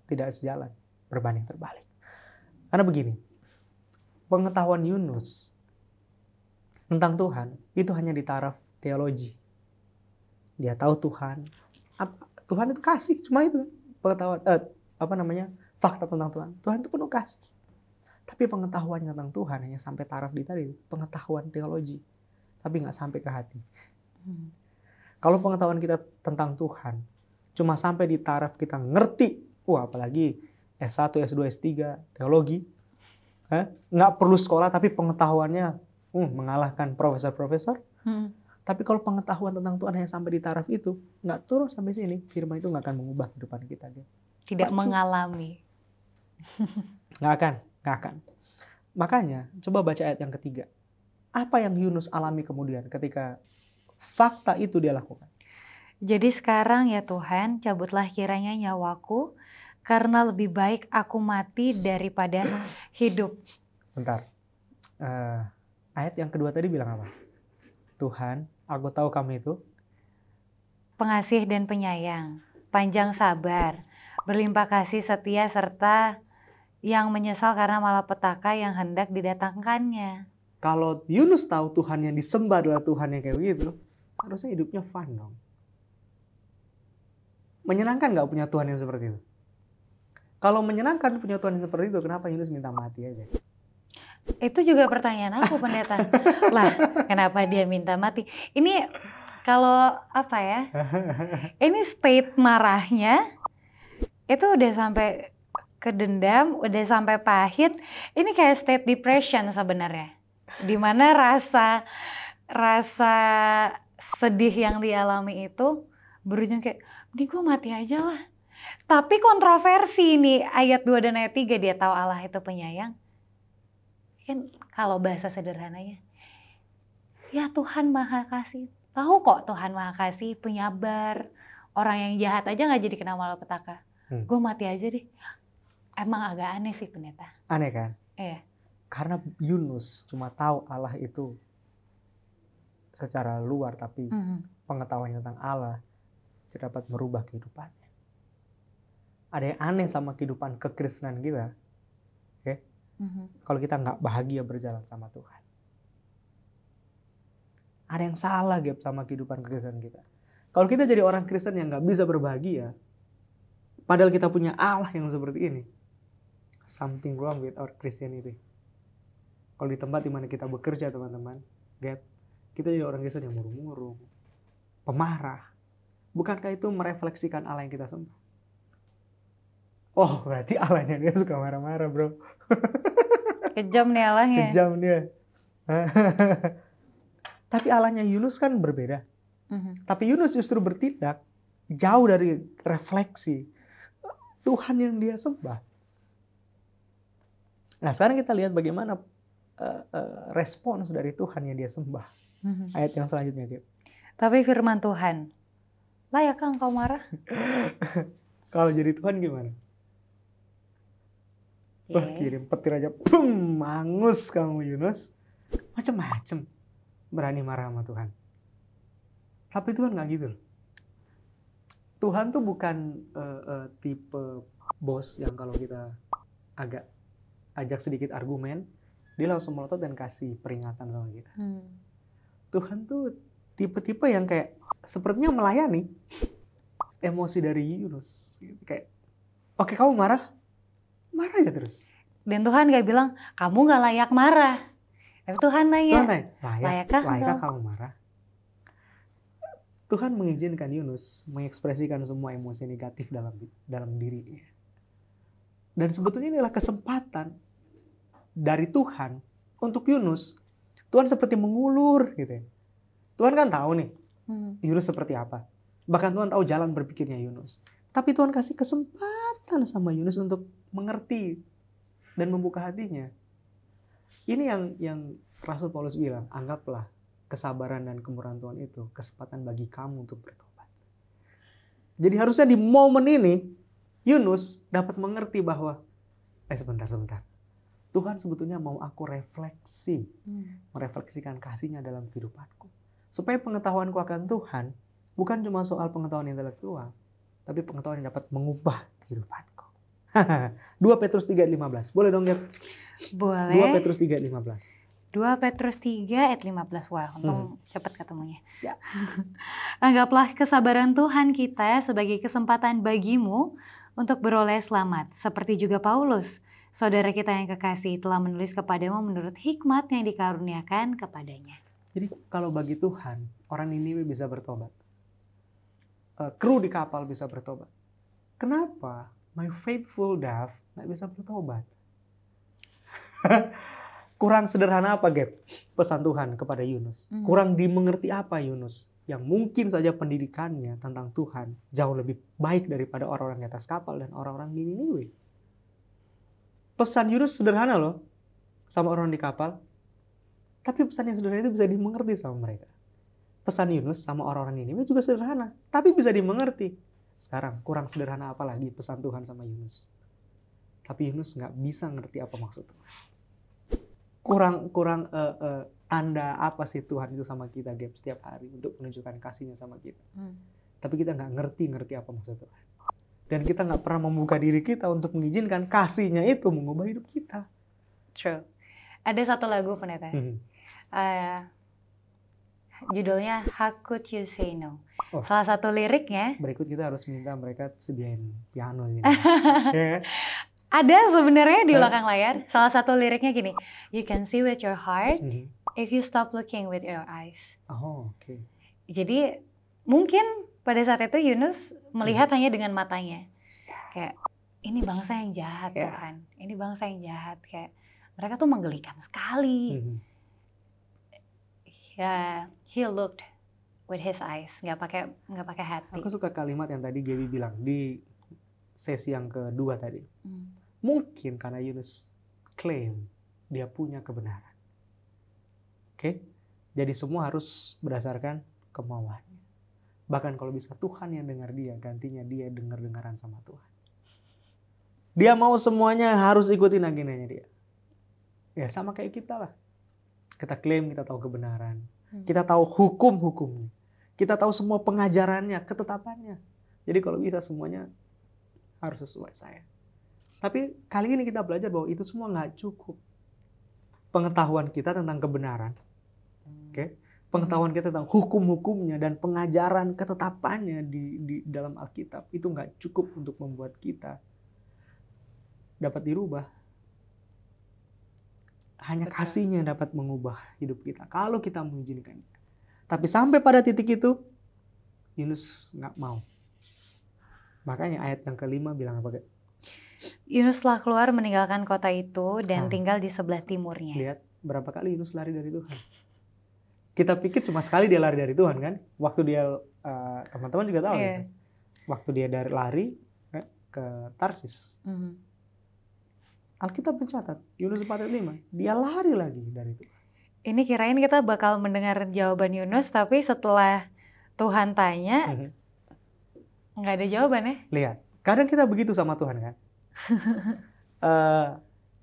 tidak sejalan, berbanding terbalik. Karena begini, pengetahuan Yunus tentang Tuhan itu hanya di taraf teologi. Dia tahu Tuhan itu kasih, cuma itu pengetahuan fakta tentang Tuhan. Tuhan itu penuh kasih. Tapi pengetahuan tentang Tuhan hanya sampai taraf di tadi, pengetahuan teologi, tapi nggak sampai ke hati. Kalau pengetahuan kita tentang Tuhan cuma sampai di taraf kita ngerti, apalagi S1, S2, S3 teologi, nggak perlu sekolah tapi pengetahuannya mengalahkan profesor-profesor. Tapi kalau pengetahuan tentang Tuhan hanya sampai di taraf itu, nggak turun sampai sini, firman itu nggak akan mengubah kehidupan kita. Tidak mengalami. Nggak akan. Makanya, coba baca ayat yang ketiga. Apa yang Yunus alami kemudian ketika fakta itu dia lakukan? Jadi sekarang ya Tuhan, cabutlah kiranya nyawaku, karena lebih baik aku mati daripada hidup. Bentar. Ayat yang kedua tadi bilang apa? Tuhan, aku tahu kamu itu pengasih dan penyayang, panjang sabar, berlimpah kasih setia, serta yang menyesal karena malapetaka yang hendak didatangkannya. Kalau Yunus tahu Tuhan yang disembah adalah Tuhan yang kayak begitu, harusnya hidupnya fun dong. Menyenangkan nggak punya Tuhan yang seperti itu? Kalau menyenangkan punya Tuhan yang seperti itu, kenapa Yunus minta mati aja? Itu juga pertanyaan aku, pendeta. Lah, kenapa dia minta mati? Ini kalau apa ya? Ini state marahnya itu udah sampai kedendam, udah sampai pahit. Ini kayak state depression sebenarnya. Dimana rasa sedih yang dialami itu berujung kayak, "Mending gue mati aja lah." Tapi kontroversi nih ayat 2 dan ayat 3, dia tahu Allah itu penyayang. Kan kalau bahasa sederhananya, ya Tuhan Maha Kasih. Tahu kok Tuhan Maha Kasih, penyabar. Orang yang jahat aja gak jadi kena malapetaka. Gue mati aja deh. Emang agak aneh sih, pendeta. Aneh kan? Iya. Karena Yunus cuma tahu Allah itu secara luar, tapi pengetahuan tentang Allah tidak dapat merubah kehidupannya. Ada yang aneh sama kehidupan kekristenan kita. Okay? Kalau kita nggak bahagia berjalan sama Tuhan. Ada yang salah Gap sama kehidupan kekristenan kita. Kalau kita jadi orang Kristen yang nggak bisa berbahagia, padahal kita punya Allah yang seperti ini, something wrong with our Christianity. Kalau di tempat dimana kita bekerja teman-teman, Gap, kita jadi orang Kristen yang murung-murung, pemarah. Bukankah itu merefleksikan Allah yang kita sembah? Oh, berarti Allahnya dia suka marah-marah, bro. Kejam nih Allahnya. Kejam dia. Tapi Allahnya Yunus kan berbeda. Tapi Yunus justru bertindak jauh dari refleksi Tuhan yang dia sembah. Nah, sekarang kita lihat bagaimana respons dari Tuhan yang dia sembah. Ayat yang selanjutnya, Gap. Tapi firman Tuhan, layakkah engkau marah? Kalau jadi Tuhan gimana? Wah, kirim petir aja, boom, mangus kamu Yunus. Macem-macem berani marah sama Tuhan. Tapi Tuhan nggak gitu. Tuhan tuh bukan tipe bos yang kalau kita agak ajak sedikit argumen, dia langsung melotot dan kasih peringatan sama kita. Tuhan tuh tipe-tipe yang kayak sepertinya melayani emosi dari Yunus. Kayak, oke, kamu marah? Marah aja terus. Dan Tuhan gak bilang, kamu gak layak marah. Tapi Tuhan nanya, layakkah kamu marah? Tuhan mengizinkan Yunus mengekspresikan semua emosi negatif dalam dirinya. Dan sebetulnya inilah kesempatan dari Tuhan untuk Yunus. Tuhan seperti mengulur gitu ya. Tuhan kan tahu nih Yunus seperti apa. Bahkan Tuhan tahu jalan berpikirnya Yunus. Tapi Tuhan kasih kesempatan sama Yunus untuk mengerti dan membuka hatinya. Ini yang Rasul Paulus bilang, anggaplah kesabaran dan kemurahan Tuhan itu kesempatan bagi kamu untuk bertobat. Jadi harusnya di momen ini Yunus dapat mengerti bahwa sebentar. Tuhan sebetulnya mau aku refleksi, merefleksikan kasih-Nya dalam kehidupanku. Supaya pengetahuanku akan Tuhan bukan cuma soal pengetahuan intelektual, tapi pengetahuan yang dapat mengubah kehidupanku. 2 Petrus 3:15. Boleh dong, Gap? Boleh. 2 Petrus 3:15. 2 Petrus 3 ayat 15. Wah, untung cepat ketemunya. Ya. Anggaplah kesabaran Tuhan kita sebagai kesempatan bagimu untuk beroleh selamat. Seperti juga Paulus, saudara kita yang kekasih, telah menulis kepadamu menurut hikmat yang dikaruniakan kepadanya. Jadi kalau bagi Tuhan, orang Niniwe bisa bertobat. Kru di kapal bisa bertobat. Kenapa my faithful dove nggak bisa bertobat? Kurang sederhana apa, Gap? Pesan Tuhan kepada Yunus. Kurang dimengerti apa Yunus? Yang mungkin saja pendidikannya tentang Tuhan jauh lebih baik daripada orang-orang di atas kapal dan orang-orang di Niniwe. Pesan Yunus sederhana loh sama orang di kapal. Tapi pesan yang sederhana itu bisa dimengerti sama mereka. Pesan Yunus sama orang-orang Niniwe juga sederhana, tapi bisa dimengerti. Sekarang kurang sederhana apa lagi pesan Tuhan sama Yunus. Tapi Yunus nggak bisa ngerti apa maksud Tuhan. Kurang tanda apa sih Tuhan itu sama kita, Gap, setiap hari untuk menunjukkan kasih-Nya sama kita. Tapi kita nggak ngerti apa maksud Tuhan. Dan kita nggak pernah membuka diri kita untuk mengizinkan kasih-Nya itu mengubah hidup kita. True. Ada satu lagu, pendeta. Judulnya How Could You Say No. Oh. Salah satu liriknya, Berikut kita harus minta mereka sediain piano ini. Ya. ada sebenarnya di belakang layar. Salah satu liriknya gini, you can see with your heart if you stop looking with your eyes. Oh, oke. Jadi mungkin pada saat itu Yunus melihat hanya dengan matanya. Kayak, ini bangsa yang jahat Tuhan. Ini bangsa yang jahat. Kayak, mereka tuh menggelikan sekali. Ya, he looked with his eyes, nggak pakai hati. Aku suka kalimat yang tadi Gaby bilang di sesi yang kedua tadi. Mungkin karena Yunus klaim dia punya kebenaran. Oke? Jadi semua harus berdasarkan kemauannya. Bahkan kalau bisa Tuhan yang dengar dia, gantinya dia dengar-dengaran sama Tuhan. Dia mau semuanya harus ikutin agendanya dia. Ya sama kayak kita lah. Kita klaim kita tahu kebenaran. Kita tahu hukum-hukumnya. Kita tahu semua pengajarannya, ketetapannya. Jadi kalau bisa semuanya harus sesuai saya. Tapi kali ini kita belajar bahwa itu semua nggak cukup. Pengetahuan kita tentang kebenaran. Oke? Pengetahuan kita tentang hukum-hukumnya dan pengajaran ketetapannya di dalam Alkitab itu nggak cukup untuk membuat kita dapat dirubah. Hanya kasihnya yang dapat mengubah hidup kita. Kalau kita mengizinkan. Tapi sampai pada titik itu, Yunus nggak mau. Makanya ayat yang kelima bilang apa? Yunus telah keluar meninggalkan kota itu dan tinggal di sebelah timurnya. Lihat berapa kali Yunus lari dari Tuhan. Kita pikir cuma sekali dia lari dari Tuhan kan? Waktu dia, teman-teman juga tahu gitu. Waktu dia lari ke Tarsis. Alkitab mencatat, Yunus 4:5, dia lari lagi dari itu. Ini kirain kita bakal mendengar jawaban Yunus, tapi setelah Tuhan tanya, nggak ada jawabannya. Lihat, kadang kita begitu sama Tuhan kan.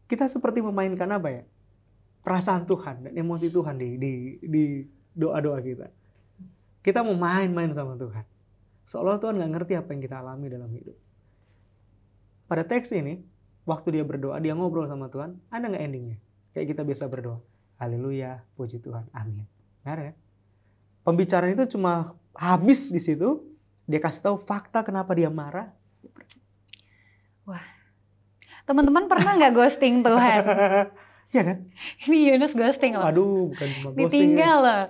Kita seperti memainkan apa ya? Perasaan Tuhan dan emosi Tuhan di doa-doa kita. Kita mau main-main sama Tuhan. Seolah Tuhan nggak ngerti apa yang kita alami dalam hidup. Pada teks ini, waktu dia berdoa, dia ngobrol sama Tuhan, ada nggak endingnya? Kayak kita biasa berdoa, haleluya, puji Tuhan, amin. Nggak ada ya? Pembicaraan itu cuma habis di situ, dia kasih tahu fakta kenapa dia marah. Wah, teman-teman pernah nggak ghosting Tuhan? Iya kan? Ini Yunus ghosting loh. Aduh, bukan cuma ghosting. Ditinggal loh.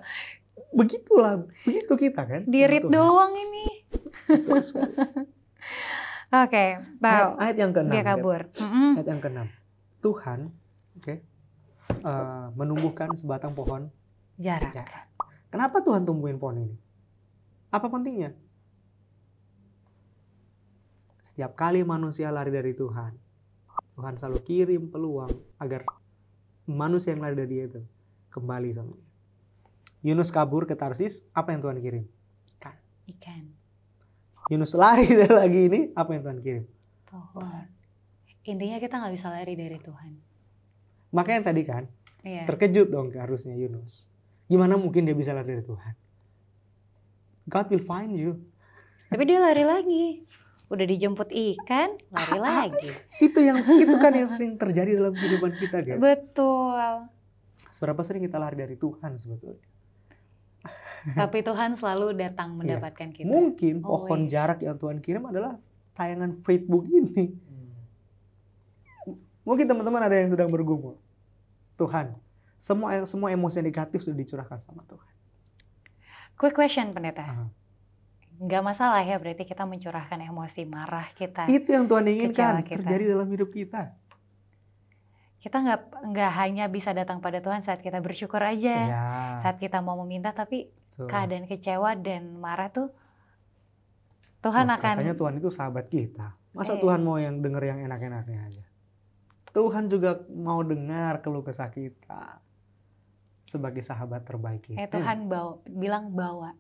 Begitulah, begitu kita kan. Di-read doang ini. Betul sekali. Oke, tahu. Ayat yang ke-6. Dia kabur. Ayat yang ke-6. Tuhan, menumbuhkan sebatang pohon jarak. Kenapa Tuhan tumbuhin pohon ini? Apa pentingnya? Setiap kali manusia lari dari Tuhan, Tuhan selalu kirim peluang agar manusia yang lari dari dia itu kembali sama dia. Yunus kabur ke Tarsis, apa yang Tuhan kirim? Ikan. Yunus lari lagi ini, apa yang Tuhan kirim? Pohon. Intinya kita nggak bisa lari dari Tuhan. Makanya yang tadi kan, terkejut dong harusnya Yunus. Gimana mungkin dia bisa lari dari Tuhan? God will find you. Tapi dia lari lagi. Udah dijemput ikan, lari lagi. Itu kan yang sering terjadi dalam kehidupan kita, kan? Betul. Seberapa sering kita lari dari Tuhan sebetulnya? Tapi Tuhan selalu datang mendapatkan kita. Mungkin pohon jarak yang Tuhan kirim adalah tayangan Facebook ini. Mungkin teman-teman ada yang sedang bergumul. Tuhan, semua emosi negatif sudah dicurahkan sama Tuhan. Quick question, pendeta. Nggak masalah ya berarti kita mencurahkan emosi marah kita. Itu yang Tuhan inginkan terjadi dalam hidup kita. Kita nggak hanya bisa datang pada Tuhan saat kita bersyukur aja, saat kita mau meminta, tapi keadaan kecewa dan marah tuh Tuhan akan. Katanya Tuhan itu sahabat kita. Masa Tuhan mau yang denger yang enak-enaknya aja? Tuhan juga mau dengar keluh kesah kita sebagai sahabat terbaik kita. Tuhan bilang bawa,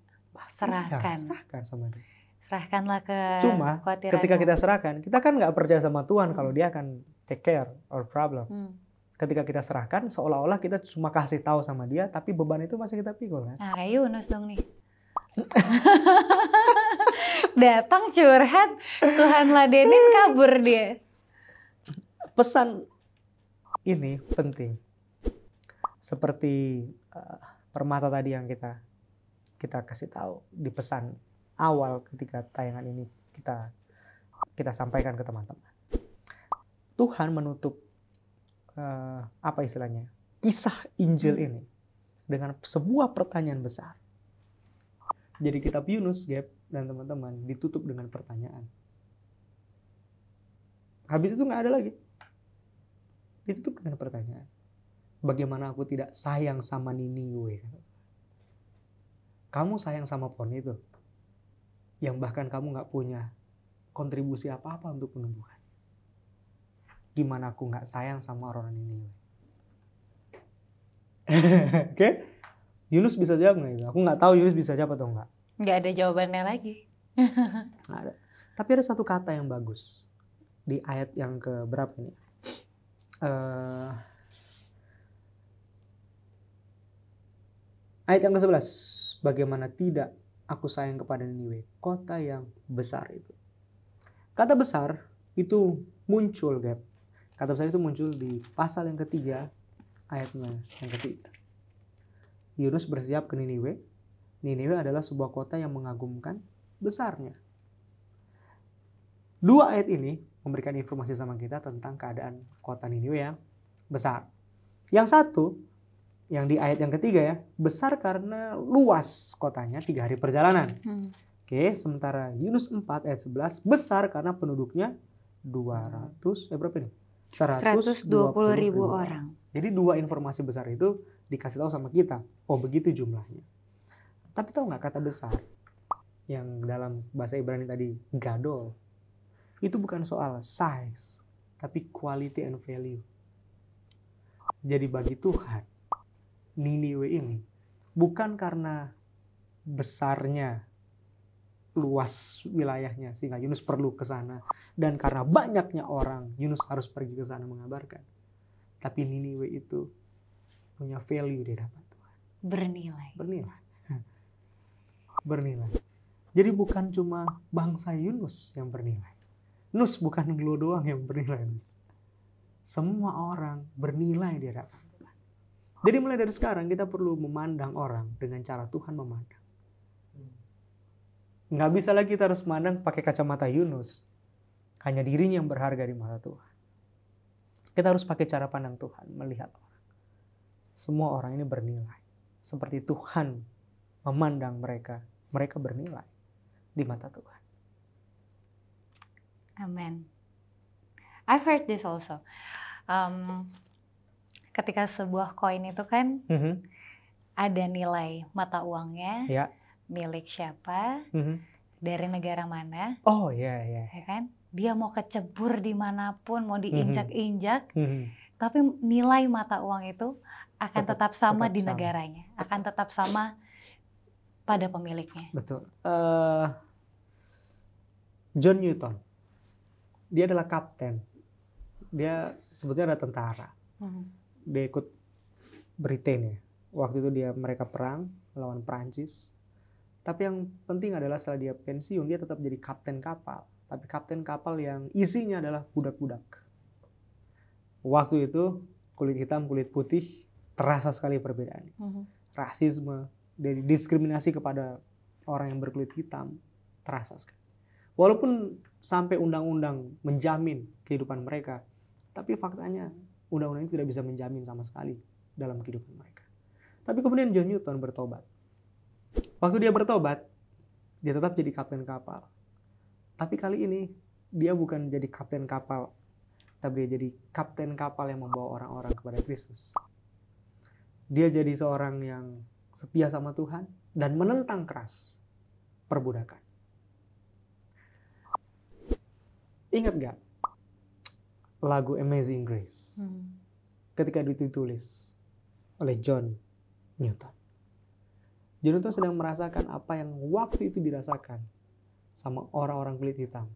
serahkan. Serahkan sama dia. Serahkanlah ke. Cuma ketika kita serahkan, kita kan nggak percaya sama Tuhan kalau dia akan take care our problem. Ketika kita serahkan, seolah-olah kita cuma kasih tahu sama dia, tapi beban itu masih kita pikul kan? Nah, kayak Yunus dong nih. Datang curhat, Tuhan ladenin, kabur dia. Pesan ini penting. Seperti permata tadi yang kita kita kasih tahu di pesan awal ketika tayangan ini kita sampaikan ke teman-teman. Tuhan menutup apa istilahnya, kisah Injil ini dengan sebuah pertanyaan besar. Jadi kitab Yunus, Gap dan teman-teman, ditutup dengan pertanyaan. Habis itu nggak ada lagi. Ditutup dengan pertanyaan. Bagaimana aku tidak sayang sama Niniwe? Kamu sayang sama pohon itu, yang bahkan kamu nggak punya kontribusi apa-apa untuk penumbuhan. Gimana aku nggak sayang sama orang Niniwe? Oke? Yunus bisa jawab nggak itu? Aku nggak tahu Yunus bisa jawab atau nggak. Nggak ada jawabannya lagi. Ada. Tapi ada satu kata yang bagus di ayat yang ke berapa ini? Ayat yang ke-11. Bagaimana tidak aku sayang kepada Niniwe, kota yang besar itu. Kata besar itu muncul, Gap. Kata besar itu muncul di pasal yang ketiga, ayatnya yang ketiga. Yunus bersiap ke Niniwe. Niniwe adalah sebuah kota yang mengagumkan besarnya. Dua ayat ini memberikan informasi sama kita tentang keadaan kota Niniwe yang besar. Yang satu, yang di ayat yang ketiga ya, besar karena luas kotanya 3 hari perjalanan. Oke, sementara Yunus 4 ayat 11, besar karena penduduknya 120.000 orang. Jadi dua informasi besar itu dikasih tahu sama kita. Oh, begitu jumlahnya. Tapi tahu nggak kata besar yang dalam bahasa Ibrani tadi gadol, itu bukan soal size, tapi quality and value. Jadi bagi Tuhan, Niniwe ini bukan karena besarnya, luas wilayahnya sehingga Yunus perlu ke sana, dan karena banyaknya orang Yunus harus pergi ke sana mengabarkan. Tapi Niniwe itu punya value di hadapan Tuhan. Bernilai. Jadi bukan cuma bangsa Yunus yang bernilai. Nus bukan lu doang yang bernilai. Semua orang bernilai di hadapan Tuhan. Jadi mulai dari sekarang kita perlu memandang orang dengan cara Tuhan memandang. Nggak bisa lagi kita harus memandang pakai kacamata Yunus. Hanya dirinya yang berharga di mata Tuhan. Kita harus pakai cara pandang Tuhan, melihat orang. Semua orang ini bernilai. Seperti Tuhan memandang mereka, mereka bernilai di mata Tuhan. Amen. I've heard this also. Ketika sebuah koin itu kan ada nilai mata uangnya, milik siapa, dari negara mana. Oh iya. Ya kan? Dia mau kecebur dimanapun, mau diinjak-injak, tapi nilai mata uang itu akan tetap sama di negaranya, akan tetap sama pada pemiliknya. Betul. John Newton, dia adalah kapten. Dia sebetulnya adalah tentara. Dia ikut Britain ya. Waktu itu mereka perang melawan Prancis. Tapi yang penting adalah setelah dia pensiun, dia tetap jadi kapten kapal. Tapi kapten kapal yang isinya adalah budak-budak. Waktu itu kulit hitam, kulit putih terasa sekali perbedaannya. Rasisme, dari diskriminasi kepada orang yang berkulit hitam terasa sekali. Walaupun sampai undang-undang menjamin kehidupan mereka, tapi faktanya undang-undang itu tidak bisa menjamin sama sekali dalam kehidupan mereka. Tapi kemudian John Newton bertobat. Waktu dia bertobat, dia tetap jadi kapten kapal. Tapi kali ini dia bukan jadi kapten kapal, tapi dia jadi kapten kapal yang membawa orang-orang kepada Kristus. Dia jadi seorang yang setia sama Tuhan dan menentang keras perbudakan. Ingat gak lagu Amazing Grace? Ketika ditulis oleh John Newton. John Newton sedang merasakan apa yang waktu itu dirasakan sama orang-orang kulit hitam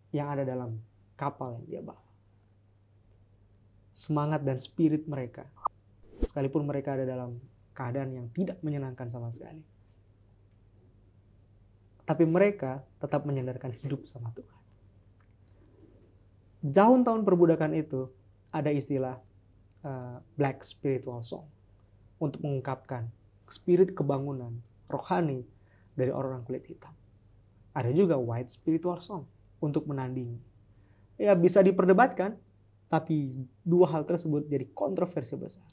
yang ada dalam kapal yang dia bawa. Semangat dan spirit mereka, sekalipun mereka ada dalam keadaan yang tidak menyenangkan sama sekali, tapi mereka tetap menyandarkan hidup sama Tuhan. Jauh tahun perbudakan itu ada istilah Black Spiritual Song untuk mengungkapkan spirit kebangunan rohani dari orang kulit hitam. Ada juga white spiritual song untuk menandingi. Ya bisa diperdebatkan, tapi dua hal tersebut jadi kontroversi besar.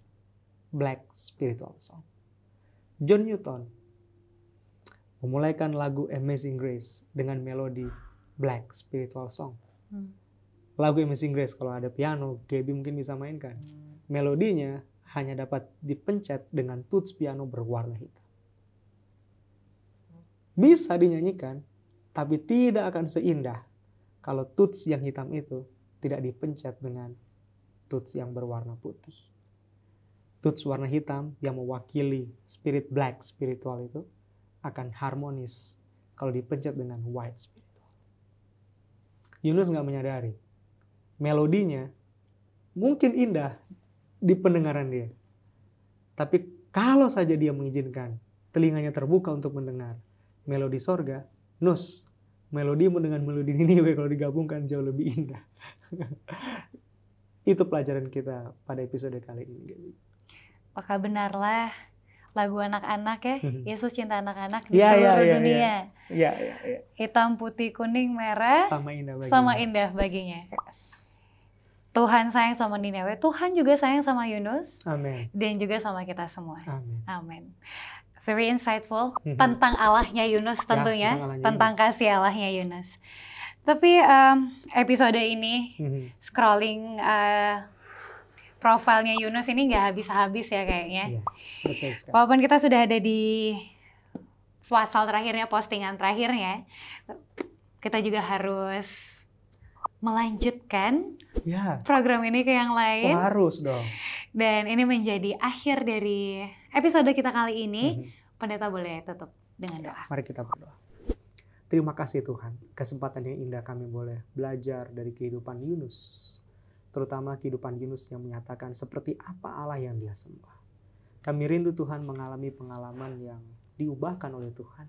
Black spiritual song. John Newton memulaikan lagu Amazing Grace dengan melodi Black spiritual song. Lagu Amazing Grace kalau ada piano, Gaby mungkin bisa mainkan. Melodinya hanya dapat dipencet dengan tuts piano berwarna hitam. Bisa dinyanyikan, tapi tidak akan seindah kalau tuts yang hitam itu tidak dipencet dengan tuts yang berwarna putih. Tuts warna hitam yang mewakili spirit black spiritual itu akan harmonis kalau dipencet dengan white spiritual. Yunus nggak menyadari, melodinya mungkin indah di pendengaran dia. Tapi kalau saja dia mengizinkan telinganya terbuka untuk mendengar melodi sorga, Nus, melodimu dengan melodi Niniwe kalau digabungkan jauh lebih indah. Itu pelajaran kita pada episode kali ini. Maka benarlah lagu anak-anak ya, Yesus cinta anak-anak di seluruh dunia. Ya. Hitam, putih, kuning, merah, sama indah baginya. Yes. Tuhan sayang sama Niniwe, Tuhan juga sayang sama Yunus. Amin. Dan juga sama kita semua. Amin. Very insightful tentang Allahnya Yunus tentunya, tentang kasih Allahnya Yunus. Tapi episode ini scrolling profilnya Yunus ini nggak habis-habis ya kayaknya. Yes, betul sekali. Walaupun kita sudah ada di pasal terakhirnya, postingan terakhirnya, kita juga harus melanjutkan program ini ke yang lain. Harus dong. Dan ini menjadi akhir dari episode kita kali ini. Pendeta boleh tutup dengan doa. Mari kita berdoa. Terima kasih Tuhan, kesempatan yang indah kami boleh belajar dari kehidupan Yunus. Terutama kehidupan Yunus yang menyatakan seperti apa Allah yang dia sembah. Kami rindu Tuhan mengalami pengalaman yang diubahkan oleh Tuhan.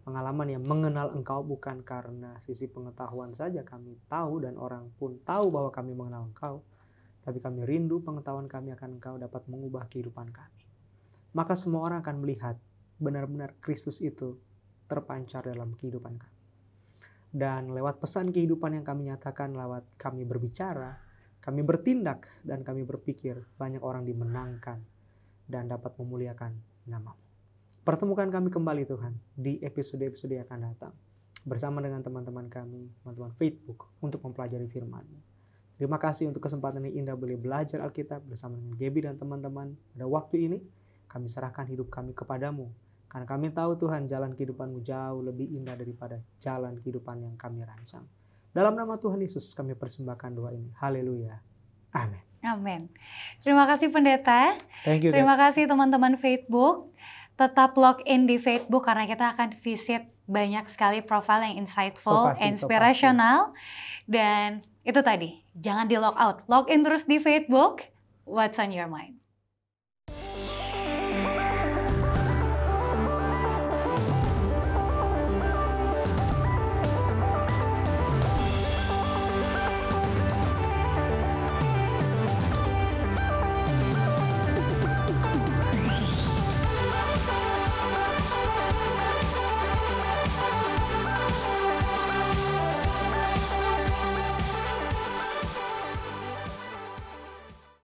Pengalaman yang mengenal Engkau bukan karena sisi pengetahuan saja kami tahu dan orang pun tahu bahwa kami mengenal Engkau. Tapi kami rindu pengetahuan kami akan Engkau dapat mengubah kehidupan kami. Maka semua orang akan melihat benar-benar Kristus itu terpancar dalam kehidupan kami. Dan lewat pesan kehidupan yang kami nyatakan, lewat kami berbicara, kami bertindak, dan kami berpikir, banyak orang dimenangkan dan dapat memuliakan nama-Mu. Pertemukan kami kembali Tuhan di episode-episode yang akan datang bersama dengan teman-teman kami, teman-teman Facebook untuk mempelajari firman-Mu. Terima kasih untuk kesempatan yang indah boleh belajar Alkitab bersama dengan Gaby dan teman-teman. Pada waktu ini kami serahkan hidup kami kepadamu. Karena kami tahu Tuhan jalan kehidupan-Mu jauh lebih indah daripada jalan kehidupan yang kami rancang. Dalam nama Tuhan Yesus kami persembahkan doa ini. Haleluya. Amin. Amin. Terima kasih pendeta. Thank you. Terima kasih teman-teman Facebook. Tetap log in di Facebook karena kita akan visit banyak sekali profil yang insightful, inspirational. Dan itu tadi, jangan di log out. Log in terus di Facebook. What's on your mind?